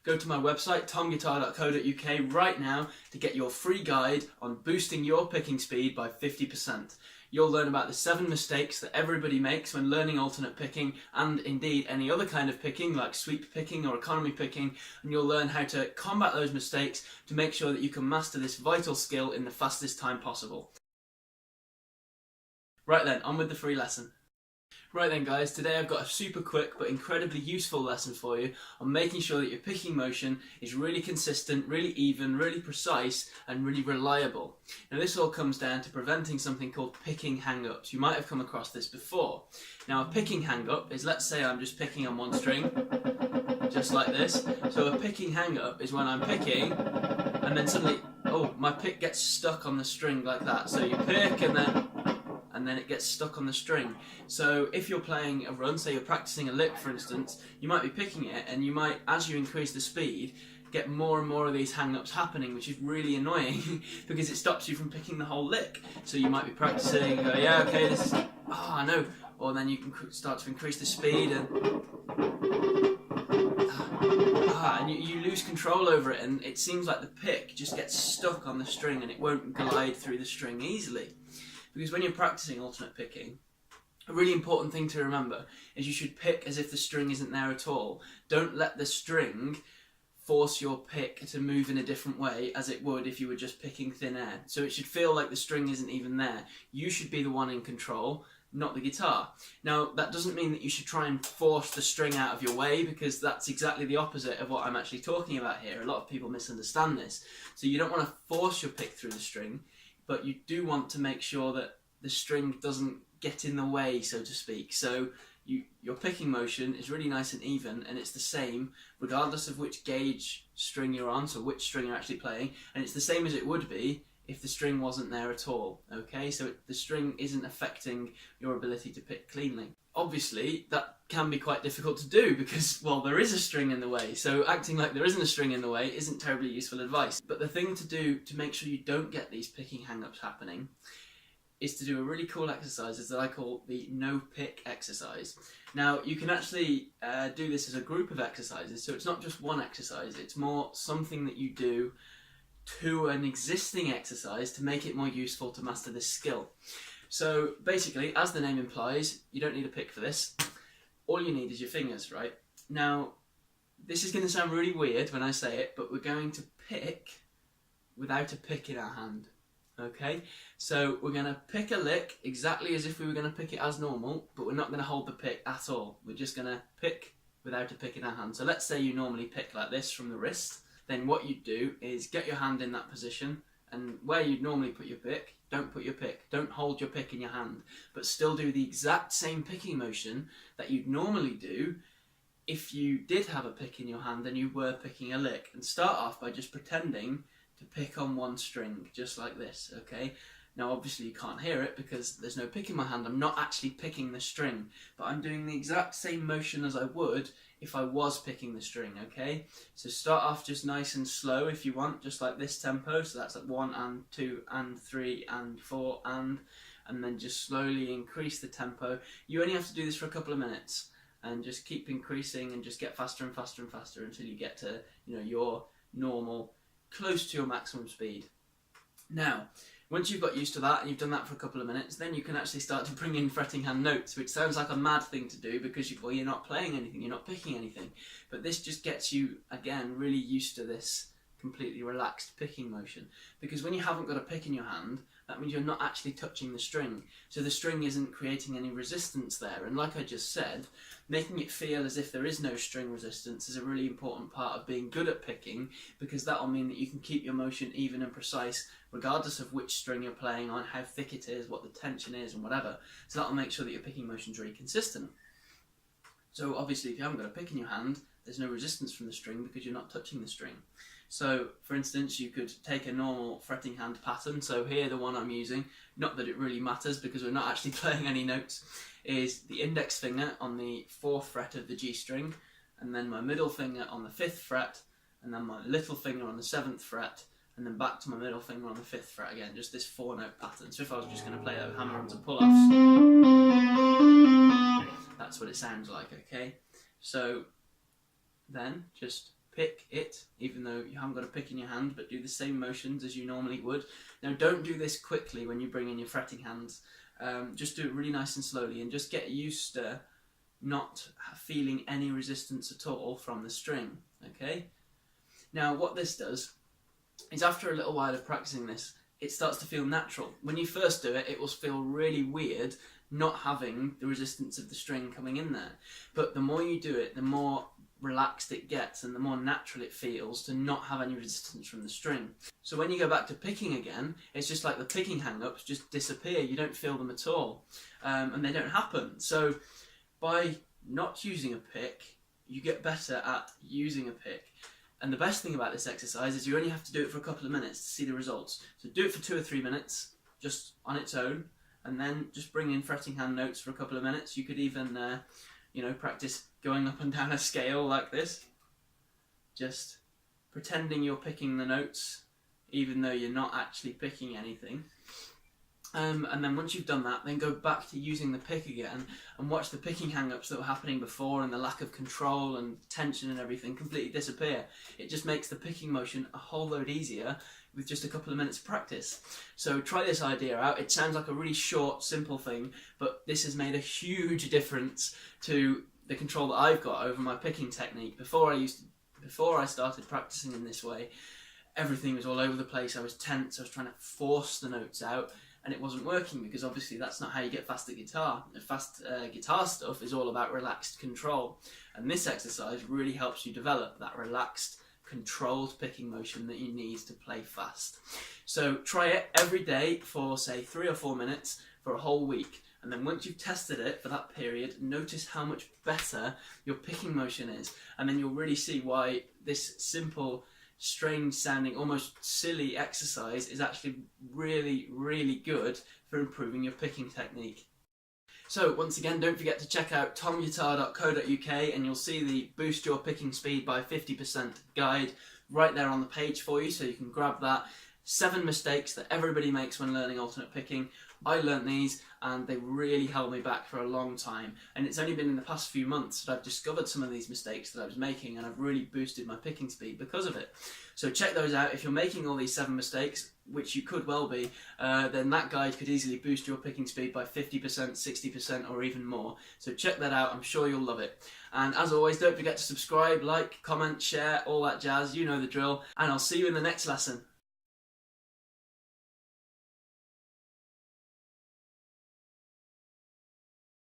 Go to my website, tomguitar.co.uk right now to get your free guide on boosting your picking speed by 50%. You'll learn about the 7 mistakes that everybody makes when learning alternate picking, and indeed any other kind of picking like sweep picking or economy picking, and you'll learn how to combat those mistakes to make sure that you can master this vital skill in the fastest time possible. Right then, on with the free lesson. Right then guys, today I've got a super quick but incredibly useful lesson for you on making sure that your picking motion is really consistent, really even, really precise and really reliable. Now this all comes down to preventing something called picking hang-ups. You might have come across this before. Now a picking hang-up is, let's say I'm just picking on one string, just like this. So a picking hang-up is when I'm picking and then suddenly, oh, my pick gets stuck on the string like that. So you pick and then it gets stuck on the string. So if you're playing a run, say you're practicing a lick for instance, you might be picking it and you might, as you increase the speed, get more and more of these hang-ups happening, which is really annoying because it stops you from picking the whole lick. So you might be practicing, go, yeah, okay, this is, I know, or then you can start to increase the speed and you lose control over it, and it seems like the pick just gets stuck on the string and it won't glide through the string easily. Because when you're practicing alternate picking, a really important thing to remember is you should pick as if the string isn't there at all. Don't let the string force your pick to move in a different way as it would if you were just picking thin air. So it should feel like the string isn't even there. You should be the one in control, not the guitar. Now that doesn't mean that you should try and force the string out of your way, because that's exactly the opposite of what I'm actually talking about here. A lot of people misunderstand this. So you don't want to force your pick through the string, but you do want to make sure that the string doesn't get in the way, so to speak. So your picking motion is really nice and even, and it's the same regardless of which gauge string you're on, so which string you're actually playing, and it's the same as it would be if the string wasn't there at all, okay? So the string isn't affecting your ability to pick cleanly. Obviously, that can be quite difficult to do because, well, there is a string in the way, so acting like there isn't a string in the way isn't terribly useful advice. But the thing to do to make sure you don't get these picking hang-ups happening is to do a really cool exercise that I call the no pick exercise. Now you can actually do this as a group of exercises, so it's not just one exercise, it's more something that you do to an existing exercise to make it more useful to master this skill. So basically, as the name implies, you don't need a pick for this. All you need is your fingers, right? Now this is going to sound really weird when I say it, but we're going to pick without a pick in our hand. Okay, so we're going to pick a lick exactly as if we were going to pick it as normal, but we're not going to hold the pick at all. We're just going to pick without a pick in our hand. So let's say you normally pick like this from the wrist. Then what you'd do is get your hand in that position, and where you'd normally put your pick, don't put your pick. Don't hold your pick in your hand, but still do the exact same picking motion that you'd normally do if you did have a pick in your hand and you were picking a lick. And start off by just pretending to pick on one string, just like this, okay? Now obviously you can't hear it because there's no pick in my hand. I'm not actually picking the string, but I'm doing the exact same motion as I would if I was picking the string, okay? So start off just nice and slow if you want, just like this tempo. So that's like 1 and 2 and 3 and 4 and then just slowly increase the tempo. You only have to do this for a couple of minutes and just keep increasing and just get faster and faster and faster until you get to, you know, your normal, close to your maximum speed. Now, once you've got used to that and you've done that for a couple of minutes, then you can actually start to bring in fretting hand notes, which sounds like a mad thing to do because you're not playing anything, you're not picking anything. But this just gets you, again, really used to this completely relaxed picking motion. Because when you haven't got a pick in your hand, that means you're not actually touching the string. So the string isn't creating any resistance there. And like I just said, making it feel as if there is no string resistance is a really important part of being good at picking, because that'll mean that you can keep your motion even and precise regardless of which string you're playing on, how thick it is, what the tension is and whatever. So that'll make sure that your picking motion is really consistent. So obviously if you haven't got a pick in your hand, there's no resistance from the string because you're not touching the string. So for instance, you could take a normal fretting hand pattern. So here, the one I'm using, not that it really matters because we're not actually playing any notes, is the index finger on the 4th fret of the G string, and then my middle finger on the 5th fret, and then my little finger on the 7th fret, and then back to my middle finger on the 5th fret again, just this 4-note pattern. So if I was just going to play that with hammer-ons and pull-offs, that's what it sounds like, okay? So then just pick it, even though you haven't got a pick in your hand, but do the same motions as you normally would. Now don't do this quickly when you bring in your fretting hands. Just do it really nice and slowly, and just get used to not feeling any resistance at all from the string, okay? Now what this does is, after a little while of practicing this, it starts to feel natural. When you first do it, it will feel really weird not having the resistance of the string coming in there. But the more you do it, the more relaxed it gets and the more natural it feels to not have any resistance from the string. So when you go back to picking again, it's just like the picking hang-ups just disappear. You don't feel them at all, and they don't happen. So by not using a pick, you get better at using a pick. And the best thing about this exercise is you only have to do it for a couple of minutes to see the results. So do it for 2 or 3 minutes, just on its own, and then just bring in fretting hand notes for a couple of minutes. You could even, practice going up and down a scale like this, just pretending you're picking the notes, even though you're not actually picking anything. And then once you've done that, then go back to using the pick again and watch the picking hang-ups that were happening before and the lack of control and tension and everything completely disappear. It just makes the picking motion a whole load easier with just a couple of minutes of practice. So try this idea out. It sounds like a really short, simple thing, but this has made a huge difference to the control that I've got over my picking technique. Before I started practicing in this way, everything was all over the place. I was tense. I was trying to force the notes out, and it wasn't working, because obviously that's not how you get fast at guitar. The fast guitar stuff is all about relaxed control, and this exercise really helps you develop that relaxed, controlled picking motion that you need to play fast. So try it every day for say 3 or 4 minutes for a whole week, and then once you've tested it for that period, notice how much better your picking motion is, and then you'll really see why this simple, strange sounding, almost silly exercise is actually really, really good for improving your picking technique. So once again, don't forget to check out tomguitar.co.uk, and you'll see the Boost Your Picking Speed by 50% guide right there on the page for you, so you can grab that. 7 mistakes that everybody makes when learning alternate picking. I learnt these and they really held me back for a long time, and it's only been in the past few months that I've discovered some of these mistakes that I was making, and I've really boosted my picking speed because of it. So check those out. If you're making all these 7 mistakes, which you could well be, then that guide could easily boost your picking speed by 50%, 60% or even more. So check that out, I'm sure you'll love it. And as always, don't forget to subscribe, like, comment, share, all that jazz, you know the drill, and I'll see you in the next lesson.